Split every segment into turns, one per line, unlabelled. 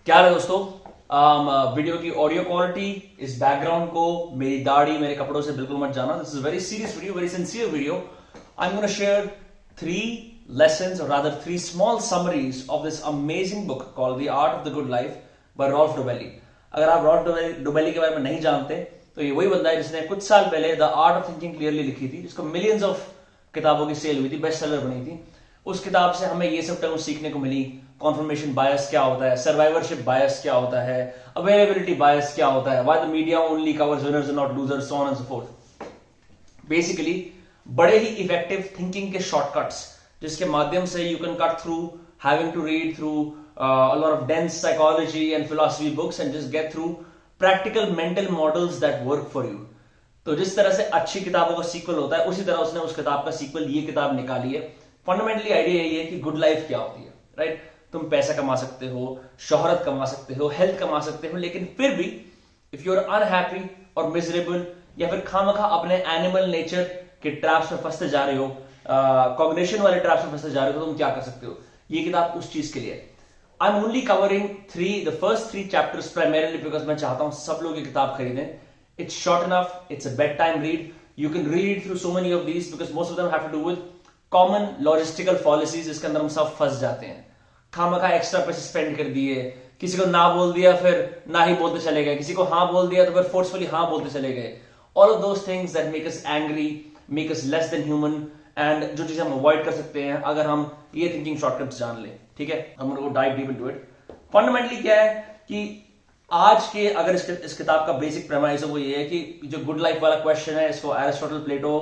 क्या है दोस्तों। वीडियो की ऑडियो क्वालिटी, इस बैकग्राउंड को, मेरी दाढ़ी, मेरे कपड़ों से बिल्कुल मत जाना। This is very serious video, very sincere video. I am gonna share 3 lessons or rather 3 small summaries of this amazing book called The Art of the Good Life by Rolf Dobelli। अगर आप Rolf डोबेली के बारे में नहीं जानते तो ये वही बंदा है जिसने कुछ साल पहले the art of thinking clearly लिखी थी, जिसको मिलियंस ऑफ किताबों की सेल हुई थी, बेस्ट सेलर बनी थी। उस किताब से हमें ये सब टर्म सीखने को मिली। कॉन्फर्मेशन बायस क्या होता है, सर्वाइवरशिप बायस क्या होता है, अवेलेबिलिटी बायस क्या होता है, why the media only covers winners and not losers, so on and so forth. Basically बड़े ही इफेक्टिव थिंकिंग के शॉर्टकट्स जिसके माध्यम से you can cut through having to read through a lot of dense psychology and philosophy books and just get through practical mental models that work for you। तो जिस तरह से अच्छी किताबों का सीक्वल होता है, उसी तरह उसने उस किताब का सीक्वल ये किताब निकाली है। फंडामेंटली आइडिया यही है कि गुड लाइफ क्या होती है, राइट? तुम पैसा कमा सकते हो, शोहरत कमा सकते हो, हेल्थ कमा सकते हो, लेकिन फिर भी इफ यू आर अनहैप्पी और मिजरेबल या फिर खामखा अपने एनिमल नेचर के ट्रैप्स में फंसते जा रहे हो, कॉग्निशन वाले ट्रैप्स में फंसते जा रहे हो, तो तुम क्या कर सकते हो? ये किताब उस चीज के लिए है। I'm only covering the first 3 chapters primarily because मैं चाहता हूं सब लोग ये किताब खरीदें। It's short enough, it's a bedtime read, you can read through so many of these because most of them have to do with common logistical fallacies जिसके अंदर हम सब फंस जाते हैं। खामखा एक्स्ट्रा पैसे स्पेंड कर दिए, किसी को ना बोल दिया फिर ना ही बोलते चले गए, किसी को हाँ बोल दिया तो फिर फोर्सफुली हाँ बोलते चले गए। All of those things that make us angry, make us less than human, and जो चीज हम अवॉइड कर सकते हैं अगर हम ये थिंकिंग शॉर्टकट्स जान ले, ठीक है? हम लोग dive deep into it. Fundamentally क्या है कि आज के अगर इस किताब का बेसिक प्रेमाइस है वो ये है कि जो गुड लाइफ वाला क्वेश्चन है, इसको एरिस्टोटल, प्लेटो,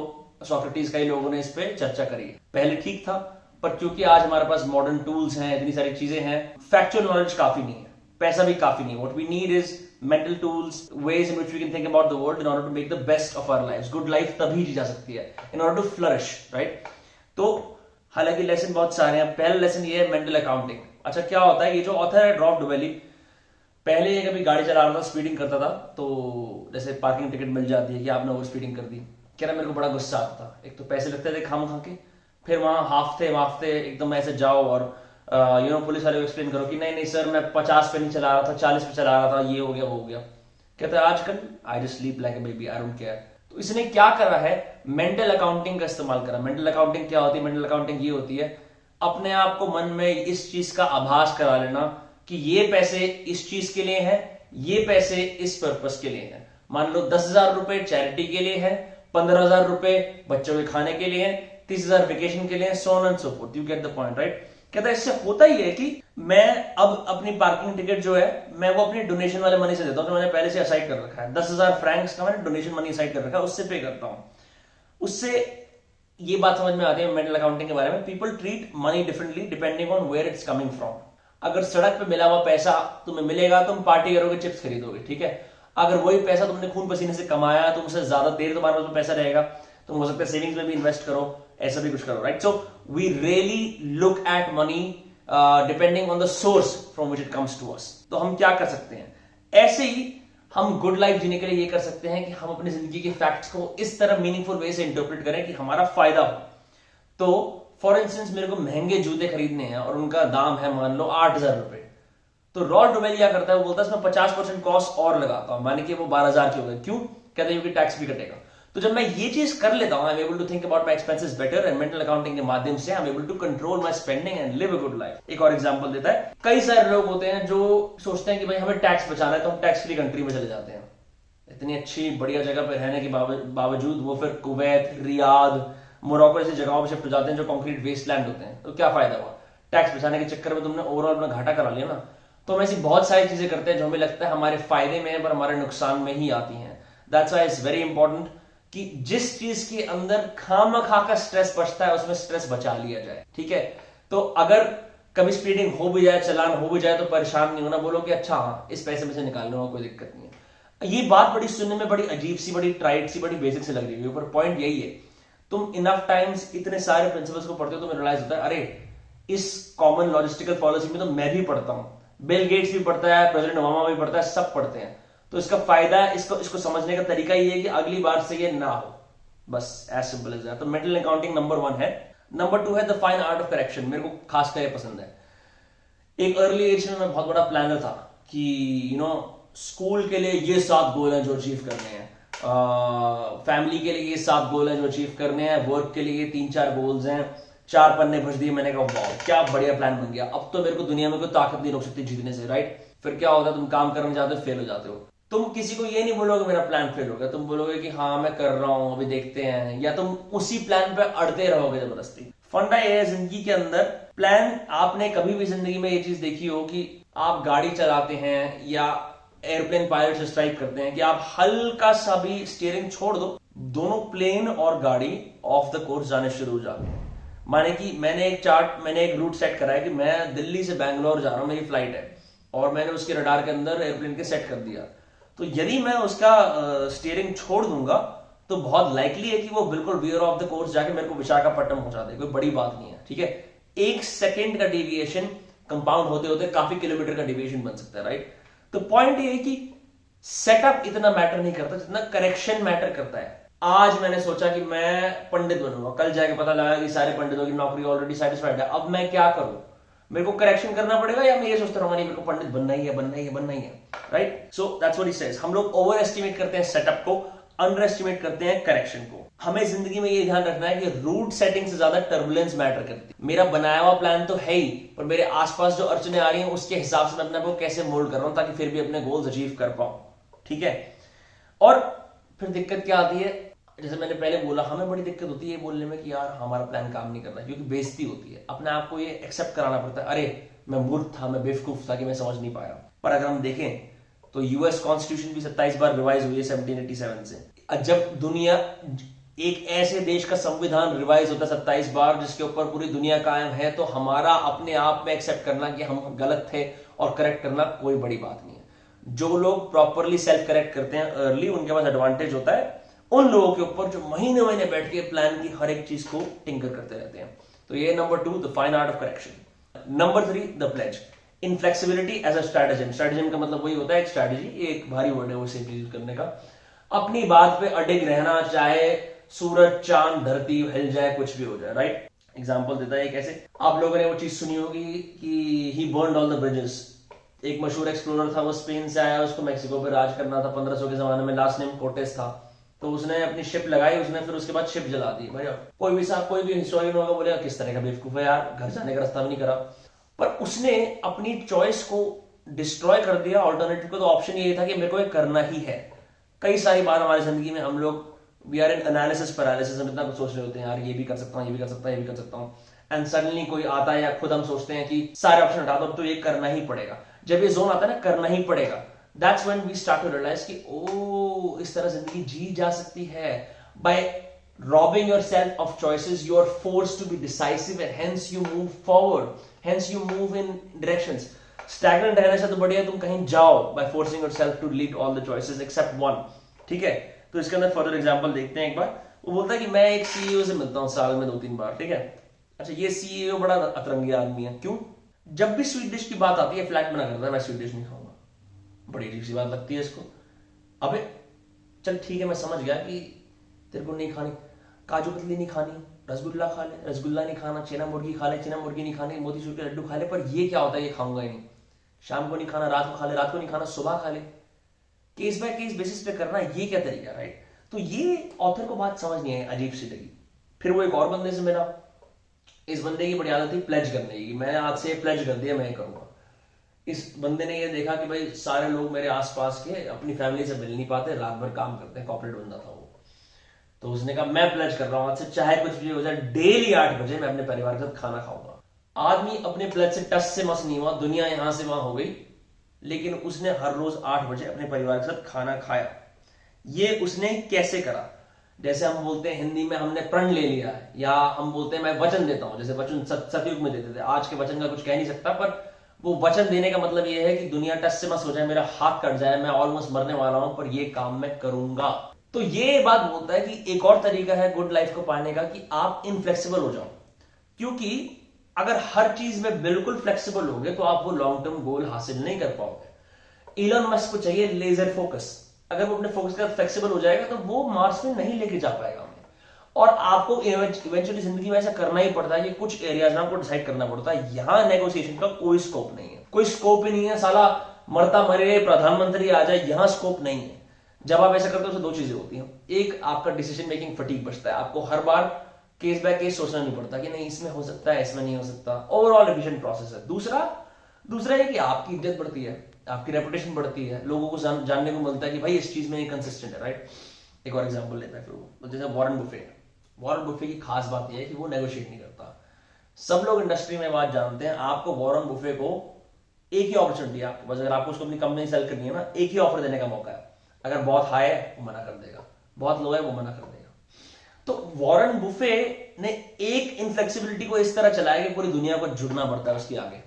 सोक्रेटिस कई लोगों ने इस पे चर्चा करी है। पहले ठीक था, पर क्योंकि आज हमारे पास मॉडर्न टूल्स हैं, इतनी सारी चीजें हैं, फैक्चुअल नॉलेज काफी नहीं है, पैसा भी काफी नहीं है। What we need is mental tools, ways in which we can think about the world in order to make the best of our lives। good life तभी जी जा सकती है in order to flourish, right? तो हालांकि lesson बहुत सारे हैं। पहला लेसन ये है मेंटल अकाउंटिंग। अच्छा, क्या होता है? ये जो ऑथर है रॉल्फ डोबेली, पहले ये कभी गाड़ी चला रहा था, स्पीडिंग करता था, तो जैसे पार्किंग टिकट मिल जाती है कि आपने ओवर स्पीडिंग कर दी, कह रहा मेरे को बड़ा गुस्सा आता था। एक तो पैसे लगते थे खाम खा के, फिर वहां हाफते वाफते एकदम ऐसे जाओ और पुलिस वाले को एक्सप्लेन करो कि नहीं नहीं सर मैं 50 पे नहीं चला रहा था, 40 पे चला रहा था, ये हो गया वो हो गया। कहता है आजकल I just sleep like a baby, I don't care. तो इसने क्या करा है? मेंटल अकाउंटिंग का इस्तेमाल करा। मेंटल अकाउंटिंग क्या होती है? मेंटल अकाउंटिंग ये होती है अपने आप को मन में इस चीज का आभास करा लेना कि ये पैसे इस चीज के लिए है, ये पैसे इस पर्पस के लिए है। मान लो 10,000 रुपए चैरिटी के लिए है, 15,000 रुपए बच्चों के खाने के लिए है, 30,000 वेकेशन के लिए, सो on and so fourth. You get the point, right? कहता है इससे होता ही है कि मैं अब अपनी पार्किंग टिकट जो है मैं वो अपनी डोनेशन वाले मनी से देता हूं, तो मैंने पहले से असाइड कर रखा है। 10,000 फ्रैंक्स का मैंने डोनेशन मनी असाइड कर रखा है, उससे पे करता हूं। उससे ये बात समझ में आती है मेंटल अकाउंटिंग के बारे में। People treat money differently depending on where it's coming from. अगर सड़क पे मिला हुआ पैसा तुम्हें मिलेगा, तुम पार्टी करोगे, चिप्स खरीदोगे, ठीक है? अगर वही पैसा तुमने खून पसीने से कमाया, तुमसे ज्यादा देर तुम्हारे पास पैसा रहेगा, तुम हो सकता है सेविंग्स में भी इन्वेस्ट करो, ऐसा भी कुछ करो, right? So we really look at money depending on the source from which it comes to us. तो हम क्या कर सकते हैं? ऐसे ही हम गुड लाइफ जीने के लिए ये कर सकते हैं कि हम अपनी जिंदगी के फैक्ट्स को इस तरह मीनिंगफुल वे से इंटरप्रेट करें कि हमारा फायदा हो। तो फॉर इंस्टेंस मेरे को महंगे जूते खरीदने हैं और उनका दाम है मान लो 8,000 रुपए, तो रॉल्फ डोबेली क्या करता है? वो बोलता है इसमें 50% कॉस्ट और लगाता हूं, माने कि वो 12,000 के हो गए। क्यों? कहते हैं क्योंकि टैक्स भी कटेगा। तो जब मैं ये चीज कर लेता हूं, I am able to think about my expenses better, and mental accounting के माध्यम से I am able to control my spending and live a good life. एक और एग्जांपल देता है, कई सारे लोग होते हैं जो सोचते हैं कि भाई हमें टैक्स बचाना है तो हम टैक्स फ्री कंट्री में चले जाते हैं। इतनी अच्छी बढ़िया जगह पर रहने के बावजूद वो फिर कुवैत, रियाद, मोरक्को जैसी जगहों पर शिफ्ट हो जाते हैं जो कंक्रीट वेस्टलैंड होते हैं। तो क्या फायदा हुआ? टैक्स बचाने के चक्कर में तुमने ओवरऑल अपना घाटा करा लिया ना। तो हम ऐसी बहुत सारी चीजें करते हैं जो हमें लगता है हमारे फायदे में है पर हमारे नुकसान में ही आती हैं। That's why it's very important कि जिस चीज के अंदर खामखा का स्ट्रेस बचता है उसमें स्ट्रेस बचा लिया जाए, ठीक है? तो अगर कभी स्पीडिंग हो भी जाए, चलान हो भी जाए, तो परेशान नहीं होना, बोलो कि अच्छा हाँ इस पैसे में से निकालने में कोई दिक्कत नहीं है। ये बात बड़ी सुनने में बड़ी अजीब सी, बड़ी ट्राइड सी, बड़ी बेसिक से लग रही है, पर पॉइंट यही है। तुम इनफ टाइम्स इतने सारे प्रिंसिपल्स को पढ़ते हो तो तुम्हें रियलाइज होता है अरे इस कॉमन लॉजिस्टिकल पॉलिसी में तो मैं भी पढ़ता हूं, बिल गेट्स भी पढ़ता है, प्रेसिडेंट ओबामा भी पढ़ता है, सब पढ़ते हैं। तो इसका फायदा, इसको समझने का तरीका ये है कि अगली बार से ये ना हो, बस एज सिंपल एज दैट। तो मेंटल अकाउंटिंग नंबर 1 है। नंबर 2 है the fine art of correction. मेरे को खासकर पसंद है। एक अर्ली एज में मैं बहुत बड़ा प्लानर था, कि स्कूल के लिए ये 7 गोल हैं जो अचीव करने हैं, फैमिली के लिए ये 7 गोल हैं जो अचीव करने हैं, वर्क के लिए 3-4 गोल्स हैं, 4 पन्ने भर दिए। मैंने कहा वाह क्या बढ़िया प्लान बन गया, अब तो मेरे को दुनिया में कोई ताकत नहीं रोक सकती जीतने से, राइट। फिर क्या होता है, तुम काम करने जाते हो, फेल हो जाते हो। तुम किसी को ये नहीं बोलोगे मेरा प्लान फेल हो गया, तुम बोलोगे कि हाँ मैं कर रहा हूं, अभी देखते हैं, या तुम उसी प्लान पे अड़ते रहोगे जबरदस्ती। फंडा ये है जिंदगी के अंदर, प्लान, आपने कभी भी जिंदगी में ये चीज देखी हो कि आप गाड़ी चलाते हैं या एयरप्लेन पायलट से स्ट्राइक करते हैं कि आप हल्का सा भी स्टीयरिंग छोड़ दो, दोनों प्लेन और गाड़ी ऑफ द कोर्स जाने शुरू हो जाते हैं। माने कि मैंने एक रूट सेट करा है कि मैं दिल्ली से बैंगलोर जा रहा हूं, मेरी फ्लाइट है, और मैंने उसके रडार के अंदर एयरप्लेन के सेट कर दिया, तो यदि मैं उसका स्टीयरिंग छोड़ दूंगा तो बहुत लाइकली है कि वो बिल्कुल वेयर ऑफ द कोर्स जाके मेरे को विशाखापट्टनम पहुंचा दे। कोई बड़ी बात नहीं है, ठीक है। 1 सेकेंड का डेविएशन कंपाउंड होते होते काफी किलोमीटर का डेविएशन बन सकता है, राइट। तो पॉइंट ये है कि सेटअप इतना मैटर नहीं करता जितना करेक्शन मैटर करता है। आज मैंने सोचा कि मैं पंडित बनूंगा, कल जाके पता लगा कि सारे पंडितों की नौकरी ऑलरेडी सेटिस्फाइड है, अब मैं क्या करूं, मेरे को करेक्शन करना पड़ेगा, या मैं ये सोचता रहूंगा नहीं मेरे को पंडित बनना ही है, बनना ही है, बनना ही है, right. So that's what he says. हम लोग ओवर एस्टिमेट करते हैं सेटअप को, अंडर एस्टिमेट करते हैं करेक्शन को। हमें जिंदगी में ये ध्यान रखना है कि रूट सेटिंग से ज्यादा टर्बुलेंस मैटर करती है। मेरा बनाया हुआ प्लान तो है ही, पर मेरे आसपास जो अड़चने आ रही हैं उसके हिसाब से मैं अपने को कैसे मोल्ड कर रहा हूं ताकि फिर भी अपने गोल्स अचीव कर पाऊं, ठीक है। और फिर दिक्कत क्या आती है, जैसे मैंने पहले बोला, हमें बड़ी दिक्कत होती है बोलने में कि यार हमारा प्लान काम नहीं कर रहा, क्योंकि बेइज्जती होती है, अपने आप को ये एक्सेप्ट कराना पड़ता है, अरे मैं मूर्ख था, मैं बेवकूफ था कि मैं समझ नहीं पाया। पर अगर हम देखें तो यूएस कॉन्स्टिट्यूशन भी 27 बार रिवाइज हुई है 1787 से। जब दुनिया, एक ऐसे देश का संविधान रिवाइज होता है 27 बार जिसके ऊपर पूरी दुनिया कायम है, तो हमारा अपने आप में एक्सेप्ट करना कि हम गलत थे और करेक्ट करना कोई बड़ी बात नहीं है। जो लोग प्रॉपरली सेल्फ करेक्ट करते हैं अर्ली, उनके पास एडवांटेज होता है उन लोगों के ऊपर जो महीने महीने बैठ के प्लान की हर एक चीज को टिंकर करते रहते हैं। तो ये number 2, the fine art of correction. Number 3, the pledge, inflexibility as a stratagem. Stratagem का मतलब वही होता है एक स्ट्रैटेजी, एक भारी वर्ड है वो सेम चीज करने का, अपनी बात पे अडिग रहना, चाहे सूरज चांद धरती हिल जाए, कुछ भी हो जाए, राइट। एग्जाम्पल देता है कैसे, आप लोगों ने वो चीज सुनी होगी कि ही बर्न्ड ऑल द ब्रिजेस। एक मशहूर एक्सप्लोरर था, वो स्पेन से आया, उसको मेक्सिको पे राज करना था 1500 के जमाने में, लास्ट नेम कोर्टेस था। तो उसने अपनी शिप लगाई, उसने फिर उसके बाद शिप जला दी। भाई कोई भी हिस्टोरियन होगा बोलेगा किस तरह का बेवकूफ है यार, घर जाने का रास्ता भी नहीं करा। पर उसने अपनी चॉइस को डिस्ट्रॉय कर दिया, ऑल्टरनेटिव को। तो ऑप्शन ये था कि मेरे को ये करना ही है। कई सारी बार हमारी जिंदगी में हम लोग we are in analysis paralysis, हम इतना कुछ सोच रहे होते हैं, यार ये भी कर सकता हूँ, ये भी कर सकता हूँ, ये भी कर सकता हूँ, एंड सडनली कोई आता है, या खुद हम सोचते हैं कि सारे ऑप्शन हटा दो, तो ये करना ही पड़ेगा। जब ये जोन आता है ना करना ही पड़ेगा, that's when we start to realise कि ओ इस तरह जिंदगी जी जा सकती है। By robbing yourself of choices, you are forced to be decisive and hence you move forward, hence you move in directions. Stagnant रहने से तो बढ़िया तुम कहीं जाओ by forcing yourself to lead all the choices except one, ठीक है। तो इसके अंदर फर्दर एग्जांपल देखते हैं। एक बार वो बोलता है कि मैं एक सीईओ से मिलता हूँ साल में 2-3 बार, ठीक है। अच्छा, ये सीईओ बड़ा अतरंगी आदमी है, क्यों? जब भी स्वीट डिश की बात आती है फ्लैट मना करता है, मैं स्वीट डिश नहीं खाऊंगा। बड़ी अजीब सी बात लगती है इसको। अबे चल ठीक है, मैं समझ गया कि तेरे को नहीं खानी, काजू कतली नहीं खानी, रसगुल्ला खा ले, रसगुल्ला नहीं खाना, चना मुर्गी खा ले, चना मुर्गी नहीं खानी, मोतीचूर के लड्डू खा ले, पर ये क्या होता है, ये खाऊंगा ही नहीं। शाम को नहीं खाना, रात को खा ले, रात को नहीं खाना, सुबह खा ले। केस बाय केस बेसिस पे करना, ये क्या तरीका, राइट। तो ये ऑथर को बात समझ नहीं है, अजीब सी लगी। फिर वो एक और बंदे से मिला, इस बंदे की बड़ी आदत थी प्लेज करने की, मैं आज से प्लेज कर दिया, मैं ये करूंगा। इस बंदे ने ये देखा कि भाई सारे लोग मेरे आसपास के अपनी फैमिली से मिल नहीं पाते, रात भर काम करते हैं, कॉर्पोरेट बंदा था वो। तो उसने कहा मैं प्लेज कर रहा हूं आज से, चाहे कुछ भी हो जाए, डेली 8 बजे मैं अपने परिवार के साथ खाना खाऊंगा। आदमी अपने प्लेज से टस से मस नहीं हुआ, दुनिया यहां से वहां हो गई, लेकिन उसने हर रोज 8 बजे अपने परिवार के साथ खाना खाया। ये उसने कैसे करा? जैसे हम बोलते हैं हिंदी में हमने प्रण ले लिया है, या हम बोलते हैं मैं वचन देता हूं, जैसे वचन सतयुग में देते थे। आज के वचन का कुछ कह नहीं सकता, पर वो वचन देने का मतलब ये है कि दुनिया टस से मस हो जाए, मेरा हाथ कट जाए, मैं ऑलमोस्ट मरने वाला हूं, पर ये काम मैं करूंगा। तो ये बात बोलता है कि एक और तरीका है गुड लाइफ को पाने का कि आप इनफ्लेक्सिबल हो जाओ। क्योंकि अगर हर चीज में बिल्कुल फ्लेक्सिबल होंगे तो आप वो लॉन्ग टर्म गोल हासिल नहीं कर पाओगे। इलॉन मस्क को चाहिए लेजर फोकस, अगर वो अपने फोकस का फ्लेक्सिबल हो जाएगा तो वो मार्स में नहीं लेके जा पाएगा हमें। और आपको इवेंचुअली जिंदगी में ऐसा करना ही पड़ता है कि कुछ एरियाज में आपको डिसाइड करना पड़ता है। यहां नेगोशिएशन का कोई स्कोप नहीं है, कोई स्कोप ही नहीं है। साला मरता मरे प्रधानमंत्री आ जाए, यहां स्कोप नहीं है। जब आप ऐसा करते हो तो दो चीजें होती हैं। एक, आपका डिसीजन मेकिंग फटीग बचता है, आपको हर बार केस बाय केस सोचना नहीं पड़ता कि नहीं इसमें हो सकता है, इसमें नहीं हो सकता। ओवरऑल एफिशिएंट प्रोसेस है। दूसरा है कि आपकी इज्जत बढ़ती है, आपकी रेपुटेशन बढ़ती है, लोगों को जानने को मिलता है कि भाई इस चीज में कंसिस्टेंट है, राइट। एक और एग्जांपल लेता है फिर वो, जैसे वॉरेन बुफे की खास बात यह है कि वो नेगोशिएट नहीं करता। सब लोग इंडस्ट्री में बात जानते हैं, आपको वॉरेन बुफे को एक ही अपॉर्चुनिटी है आपके पास, अगर आपको उसको अपनी कंपनी सेल करनी है ना, एक ही ऑफर देने का मौका है। अगर बहुत हाई है वो मना कर देगा, बहुत लो है वो मना कर देगा। तो वॉरेन बुफे ने एक इनफ्लेक्सिबिलिटी को इस तरह चलाया कि पूरी दुनिया को झुकना पड़ता है उसके आगे।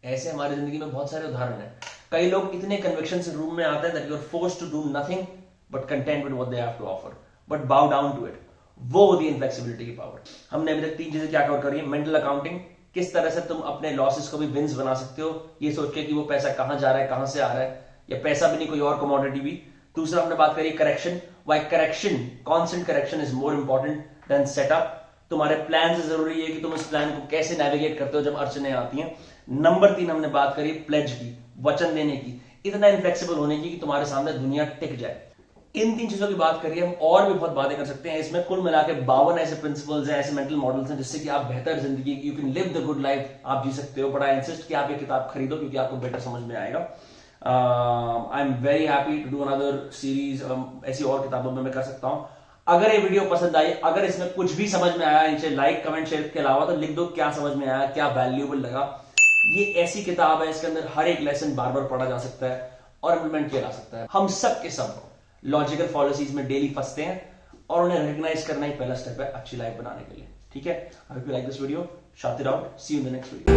ऐसे हमारी जिंदगी में बहुत सारे उदाहरण हैं। कई लोग इतने कन्विक्शन से रूम में आते हैं that you are forced to do nothing but content with what they have to offer, but bow down to it. वो होती है इनफ्लेक्सिबिलिटी की पावर। हमने अभी तक 3 चीजें क्या कवर करी है। मेंटल अकाउंटिंग, किस तरह से तुम अपने लॉसेस को भी विंस बना सकते हो, ये सोच के कि वो पैसा कहां जा रहा है, कहां से आ रहा है, या पैसा भी नहीं कोई और कमोडिटी भी। दूसरा हमने बात करी correction, why correction, constant correction is more important than setup. तुम्हारे प्लान से जरूरी है कि तुम इस प्लान को कैसे नेविगेट करते हो जब अड़चने आती हैं। नंबर 3 हमने बात करी प्लेज की, वचन देने की, इतना इनफ्लेक्सिबल होने की कि तुम्हारे सामने दुनिया टिक जाए। इन 3 चीजों की बात करिए, हम और भी बहुत बातें कर सकते हैं। इसमें कुल मिला के 52 ऐसे प्रिंसिपल्स हैं, ऐसे मेंटल मॉडल्स हैं जिससे कि आप बेहतर जिंदगी, you can live the good life, आप जी सकते हो। बट आई इंसिस्ट कि आप ये किताब खरीदो क्योंकि आपको बेटर समझ में आएगा। I am very happy to do another series, ऐसी और किताबों में मैं कर सकता हूं। अगर ये वीडियो पसंद आई, अगर इसमें कुछ भी समझ में आया, नीचे लाइक कमेंट शेयर के अलावा तो लिख दो क्या समझ में आया, क्या वैल्यूएबल लगा। ये ऐसी किताब है, इसके अंदर हर एक लेसन बार बार पढ़ा जा सकता है और इंप्लीमेंट किया जा सकता है। हम सब के सब लॉजिकल फॉलोसीज में डेली फंसते हैं और उन्हें रिकॉग्नाइज करना ही पहला स्टेप है अच्छी लाइफ बनाने के लिए। ठीक है, I hope you like this video, shout it out, see you in the next video।